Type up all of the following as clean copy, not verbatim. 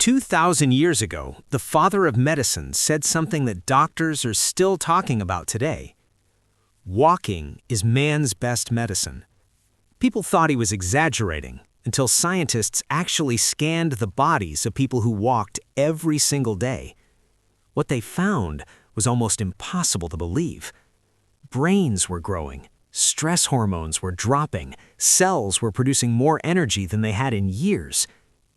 2,000 years ago, the father of medicine said something that doctors are still talking about today. Walking is man's best medicine. People thought he was exaggerating until scientists actually scanned the bodies of people who walked every single day. What they found was almost impossible to believe. Brains were growing, stress hormones were dropping, cells were producing more energy than they had in years.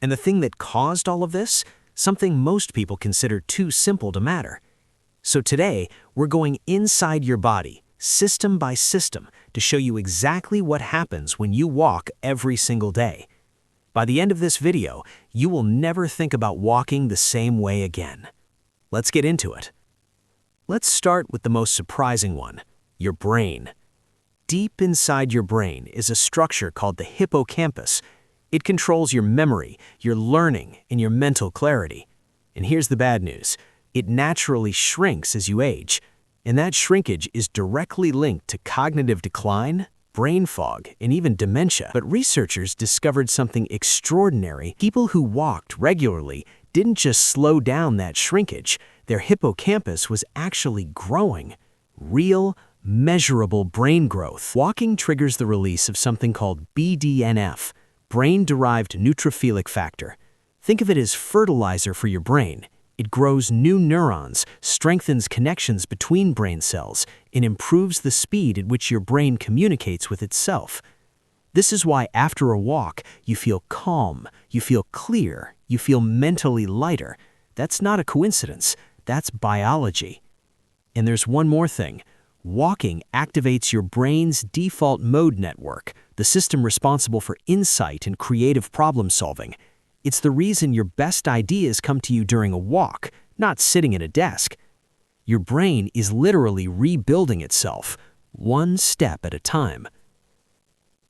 And the thing that caused all of this? Something most people consider too simple to matter. So today, we're going inside your body, system by system, to show you exactly what happens when you walk every single day. By the end of this video, you will never think about walking the same way again. Let's get into it. Let's start with the most surprising one, your brain. Deep inside your brain is a structure called the hippocampus. It controls your memory, your learning, and your mental clarity. And here's the bad news. It naturally shrinks as you age, and that shrinkage is directly linked to cognitive decline, brain fog, and even dementia. But researchers discovered something extraordinary. People who walked regularly didn't just slow down that shrinkage. Their hippocampus was actually growing. Real, measurable brain growth. Walking triggers the release of something called BDNF, brain-derived neutrophilic factor. Think of it as fertilizer for your brain. It grows new neurons, strengthens connections between brain cells, and improves the speed at which your brain communicates with itself. This is why after a walk, you feel calm, you feel clear, you feel mentally lighter. That's not a coincidence. That's biology. And there's one more thing. Walking activates your brain's default mode network, the system responsible for insight and creative problem solving. It's the reason your best ideas come to you during a walk, not sitting at a desk. Your brain is literally rebuilding itself, one step at a time.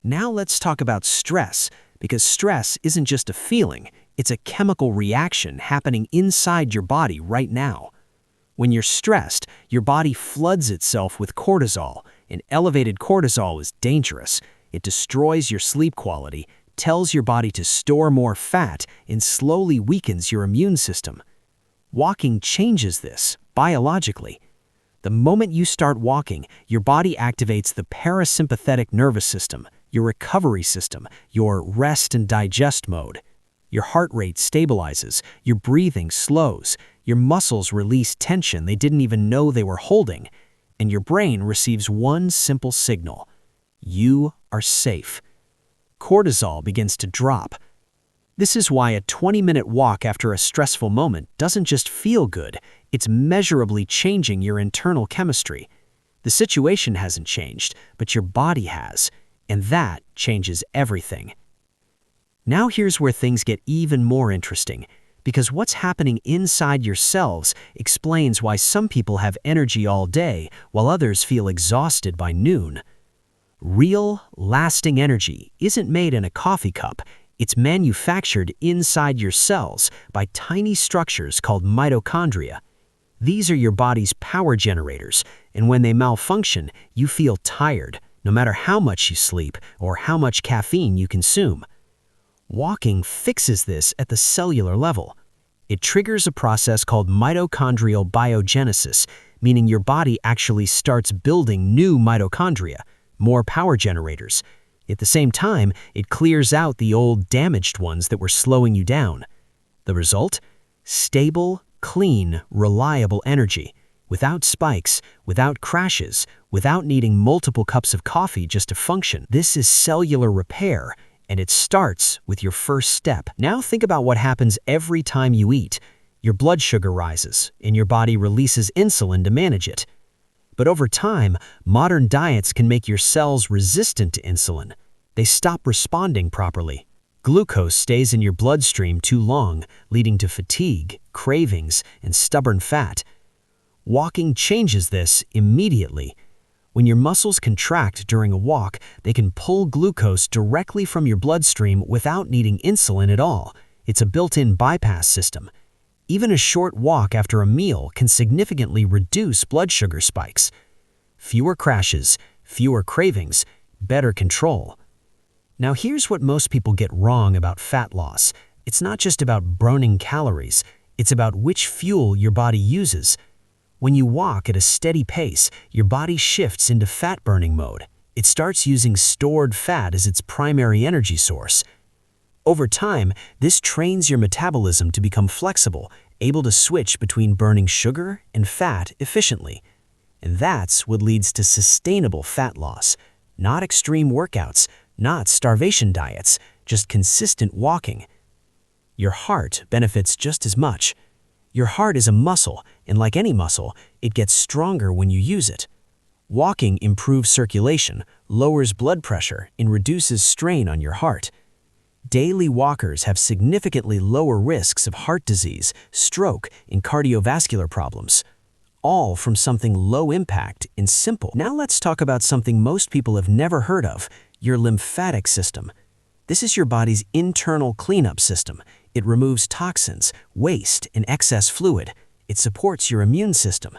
Now let's talk about stress, because stress isn't just a feeling, it's a chemical reaction happening inside your body right now. When you're stressed, your body floods itself with cortisol, and elevated cortisol is dangerous. It destroys your sleep quality, tells your body to store more fat, and slowly weakens your immune system. Walking changes this, biologically. The moment you start walking, your body activates the parasympathetic nervous system, your recovery system, your rest and digest mode. Your heart rate stabilizes, your breathing slows, your muscles release tension they didn't even know they were holding, and your brain receives one simple signal. You are safe. Cortisol begins to drop. This is why a 20-minute walk after a stressful moment doesn't just feel good, it's measurably changing your internal chemistry. The situation hasn't changed, but your body has, and that changes everything. Now here's where things get even more interesting, because what's happening inside your cells explains why some people have energy all day while others feel exhausted by noon. Real, lasting energy isn't made in a coffee cup. It's manufactured inside your cells by tiny structures called mitochondria. These are your body's power generators, and when they malfunction, you feel tired, no matter how much you sleep or how much caffeine you consume. Walking fixes this at the cellular level. It triggers a process called mitochondrial biogenesis, meaning your body actually starts building new mitochondria, more power generators. At the same time, it clears out the old damaged ones that were slowing you down. The result? Stable, clean, reliable energy, without spikes, without crashes, without needing multiple cups of coffee just to function. This is cellular repair, and it starts with your first step. Now think about what happens every time you eat. Your blood sugar rises, and your body releases insulin to manage it. But over time, modern diets can make your cells resistant to insulin. They stop responding properly. Glucose stays in your bloodstream too long, leading to fatigue, cravings, and stubborn fat. Walking changes this immediately. When your muscles contract during a walk, they can pull glucose directly from your bloodstream without needing insulin at all. It's a built-in bypass system. Even a short walk after a meal can significantly reduce blood sugar spikes. Fewer crashes, fewer cravings, better control. Now here's what most people get wrong about fat loss. It's not just about burning calories, it's about which fuel your body uses. When you walk at a steady pace, your body shifts into fat-burning mode. It starts using stored fat as its primary energy source. Over time, this trains your metabolism to become flexible, able to switch between burning sugar and fat efficiently. And that's what leads to sustainable fat loss. Not extreme workouts, not starvation diets, just consistent walking. Your heart benefits just as much. Your heart is a muscle, and like any muscle, it gets stronger when you use it. Walking improves circulation, lowers blood pressure, and reduces strain on your heart. Daily walkers have significantly lower risks of heart disease, stroke, and cardiovascular problems. All from something low impact and simple. Now let's talk about something most people have never heard of, your lymphatic system. This is your body's internal cleanup system. It removes toxins, waste, and excess fluid. It supports your immune system.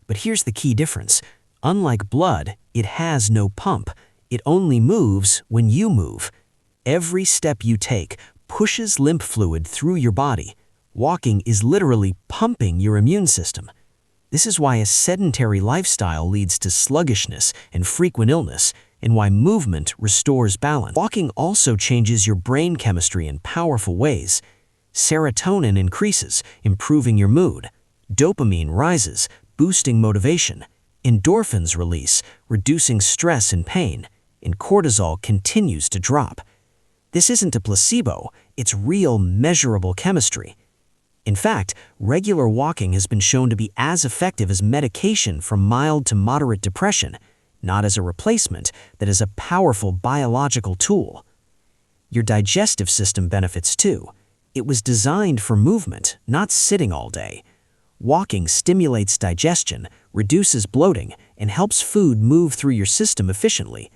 But here's the key difference. Unlike blood, it has no pump. It only moves when you move. Every step you take pushes lymph fluid through your body. Walking is literally pumping your immune system. This is why a sedentary lifestyle leads to sluggishness and frequent illness, and why movement restores balance. Walking also changes your brain chemistry in powerful ways. Serotonin increases, improving your mood. Dopamine rises, boosting motivation. Endorphins release, reducing stress and pain. And cortisol continues to drop. This isn't a placebo, it's real, measurable chemistry. In fact, regular walking has been shown to be as effective as medication for mild to moderate depression, not as a replacement, but as a powerful biological tool. Your digestive system benefits too. It was designed for movement, not sitting all day. Walking stimulates digestion, reduces bloating, and helps food move through your system efficiently.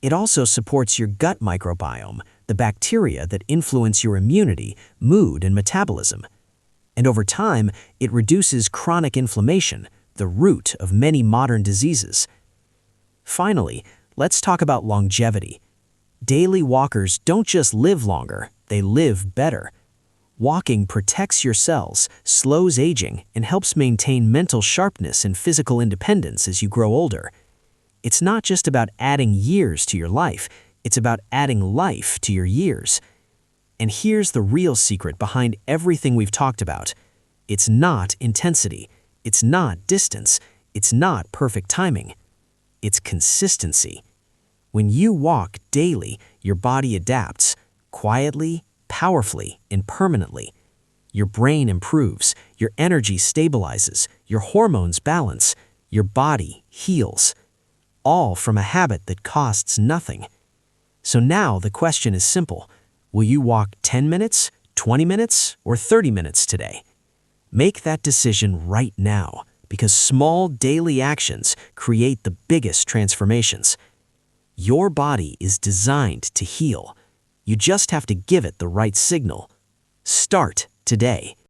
It also supports your gut microbiome, the bacteria that influence your immunity, mood, and metabolism. And over time, it reduces chronic inflammation, the root of many modern diseases. Finally, let's talk about longevity. Daily walkers don't just live longer, they live better. Walking protects your cells, slows aging, and helps maintain mental sharpness and physical independence as you grow older. It's not just about adding years to your life, it's about adding life to your years. And here's the real secret behind everything we've talked about. It's not intensity, it's not distance, it's not perfect timing. It's consistency. When you walk daily, your body adapts, quietly, powerfully, and permanently. Your brain improves, your energy stabilizes, your hormones balance, your body heals. All from a habit that costs nothing. So now the question is simple. Will you walk 10 minutes, 20 minutes, or 30 minutes today? Make that decision right now, because small daily actions create the biggest transformations. Your body is designed to heal. You just have to give it the right signal. Start today.